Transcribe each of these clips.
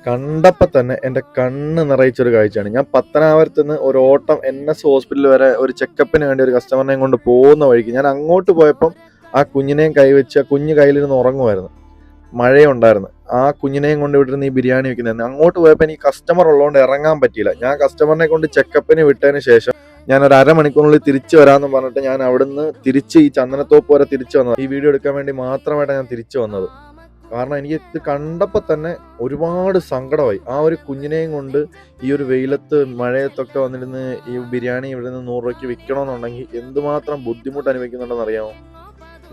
കണ്ടപ്പോൾ തന്നെ എൻ്റെ കണ്ണ് നിറയിച്ചൊരു കാഴ്ചയാണ്. ഞാൻ പത്തനാപുരത്ത് നിന്ന് ഒരു ഓട്ടം NS ഹോസ്പിറ്റൽ വരെ ഒരു ചെക്കപ്പിന് വേണ്ടി ഒരു കസ്റ്റമറിനെയും കൊണ്ട് പോകുന്ന വഴിക്ക് ഞാൻ അങ്ങോട്ട് പോയപ്പം ആ കുഞ്ഞിനെയും കൈവച്ച് ആ കുഞ്ഞ് കയ്യിലിരുന്ന് ഉറങ്ങുമായിരുന്നു. മഴയുണ്ടായിരുന്നു. ആ കുഞ്ഞിനെയും കൊണ്ട് വിട്ടിരുന്ന് ഈ ബിരിയാണി വെക്കുന്നത്. അങ്ങോട്ട് പോയപ്പോൾ എനിക്ക് കസ്റ്റമർ ഉള്ളതുകൊണ്ട് ഇറങ്ങാൻ പറ്റിയില്ല. ഞാൻ കസ്റ്റമറിനെ കൊണ്ട് ചെക്കപ്പിന് വിട്ടതിന് ശേഷം ഞാൻ ഒരു അരമണിക്കൂറിനുള്ളിൽ തിരിച്ചു വരാമെന്ന് പറഞ്ഞിട്ട് ഞാൻ അവിടുന്ന് തിരിച്ച് ഈ ചന്ദനത്തോപ്പ് വരെ തിരിച്ചു വന്നത്. ഈ വീഡിയോ എടുക്കാൻ വേണ്ടി മാത്രമായിട്ടാണ് ഞാൻ തിരിച്ചു വന്നത്. കാരണം എനിക്ക് ഇത് കണ്ടപ്പോൾ തന്നെ ഒരുപാട് സങ്കടമായി. ആ ഒരു കുഞ്ഞിനെയും കൊണ്ട് ഈ ഒരു വെയിലത്ത് മഴയത്തൊക്കെ വന്നിരുന്ന് ഈ ബിരിയാണി ഇവിടെ നിന്ന് 100 രൂപയ്ക്ക് വിൽക്കണമെന്നുണ്ടെങ്കിൽ എന്തുമാത്രം ബുദ്ധിമുട്ട് അനുഭവിക്കുന്നുണ്ടെന്ന് അറിയാമോ?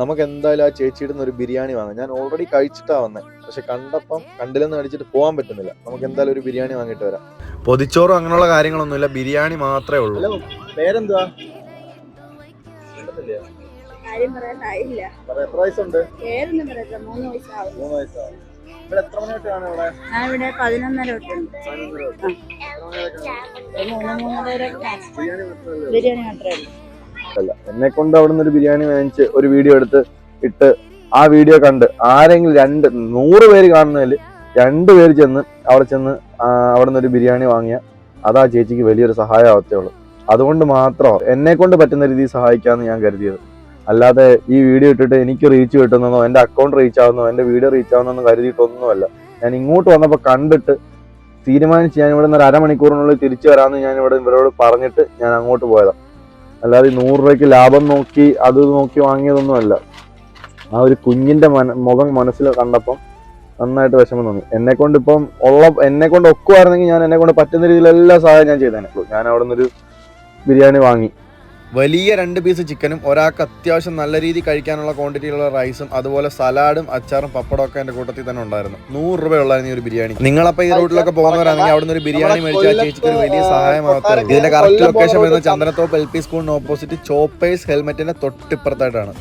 നമുക്ക് എന്തായാലും ആ ചേച്ചിയുടെ നിന്ന് ഒരു ബിരിയാണി വാങ്ങാം. ഞാൻ ഓൾറെഡി കഴിച്ചിട്ടാണ് വന്നത്, പക്ഷെ കണ്ടപ്പം കണ്ടില്ലെന്ന് കഴിച്ചിട്ട് പോകാൻ പറ്റുന്നില്ല. നമുക്ക് എന്തായാലും ഒരു ബിരിയാണി വാങ്ങിയിട്ട് വരാം. പൊതിച്ചോറും അങ്ങനെയുള്ള കാര്യങ്ങളൊന്നുമില്ല, ബിരിയാണി മാത്രമേ ഉള്ളൂ. പേരെന്തുവാ? എത്ര വയസ്സുണ്ട്? 3 വയസ്സാവും. 3 വയസ്സാവും. ഇവിടെ എത്ര മണി തൊട്ടാണ് ഇവിടെ? ഞാൻ ഇവിടെ 11:30 തൊട്ടുണ്ട്. ബിരിയാണി മാത്രമേ ഉള്ളൂ. അല്ല, എന്നെ കൊണ്ട് അവിടെ നിന്ന് ഒരു ബിരിയാണി വാങ്ങിച്ച് ഒരു വീഡിയോ എടുത്ത് ഇട്ട് ആ വീഡിയോ കണ്ട് ആരെങ്കിലും 100 പേര് കാണുന്നതിൽ 2 പേര് ചെന്ന് അവിടെ നിന്ന് ഒരു ബിരിയാണി വാങ്ങിയ അതാ ചേച്ചിക്ക് വലിയൊരു സഹായമാവത്തേ ഉള്ളൂ. അതുകൊണ്ട് മാത്രം എന്നെ കൊണ്ട് പറ്റുന്ന രീതിയിൽ സഹായിക്കാമെന്ന് ഞാൻ കരുതിയത്. അല്ലാതെ ഈ വീഡിയോ ഇട്ടിട്ട് എനിക്ക് റീച്ച് കിട്ടുന്നതോ എൻ്റെ അക്കൗണ്ട് റീച്ച് ആവുന്നതോ എൻ്റെ വീഡിയോ റീച്ച് ആവുന്നതെന്ന് കരുതിയിട്ടൊന്നുമല്ല. ഞാൻ ഇങ്ങോട്ട് വന്നപ്പോൾ കണ്ടിട്ട് തീരുമാനിച്ച് ഞാൻ ഇവിടെ നിന്ന് ഒരു അരമണിക്കൂറിനുള്ളിൽ തിരിച്ചു വരാമെന്ന് ഞാൻ ഇവരോട് പറഞ്ഞിട്ട് ഞാൻ അങ്ങോട്ട് പോയതാണ്. അല്ലാതെ 100 രൂപയ്ക്ക് ലാഭം നോക്കി അത് നോക്കി വാങ്ങിയതൊന്നുമല്ല. ആ ഒരു കുഞ്ഞിൻ്റെ മുഖം മനസ്സിൽ കണ്ടപ്പം നന്നായിട്ട് വിഷമം തോന്നി. എന്നെ കൊണ്ട് ഒക്കുമായിരുന്നെങ്കിൽ ഞാൻ എന്നെ കൊണ്ട് പറ്റുന്ന രീതിയിൽ എല്ലാ സഹായം ഞാൻ ചെയ്തേനെ. ഞാൻ അവിടെ നിന്നൊരു ബിരിയാണി വാങ്ങി. വലിയ 2 പീസ് ചിക്കനും ഒരാൾക്ക് അത്യാവശ്യം നല്ല രീതിയിൽ കഴിക്കാനുള്ള ക്വാണ്ടിറ്റിയിലുള്ള റൈസും അതുപോലെ സലാഡും അച്ചാറും പപ്പടം ഒക്കെ എൻ്റെ കൂട്ടത്തിൽ തന്നെ ഉണ്ടായിരുന്നു. 100 രൂപയുള്ളായിരുന്നു ഈ ഒരു ബിരിയാണി. നിങ്ങളപ്പോൾ ഈ റൂട്ടിലൊക്കെ പോകുന്നവരാണെങ്കിൽ അവിടെ നിന്ന് ഒരു ബിരിയാണി മേടിച്ചാൽ ചേച്ചിക്ക് ഒരു വലിയ സഹായമാകത്തുള്ളൂ. ഇതിന്റെ കറക്റ്റ് ലൊക്കേഷൻ വരുന്നത് ചന്ദനത്തോപ്പ് LP സ്കൂളിന് ഓപ്പോസിറ്റ് ചോപ്പേഴ്സ് ഹെൽമെറ്റിന്റെ തൊട്ടിപ്പുറത്തായിട്ടാണ്.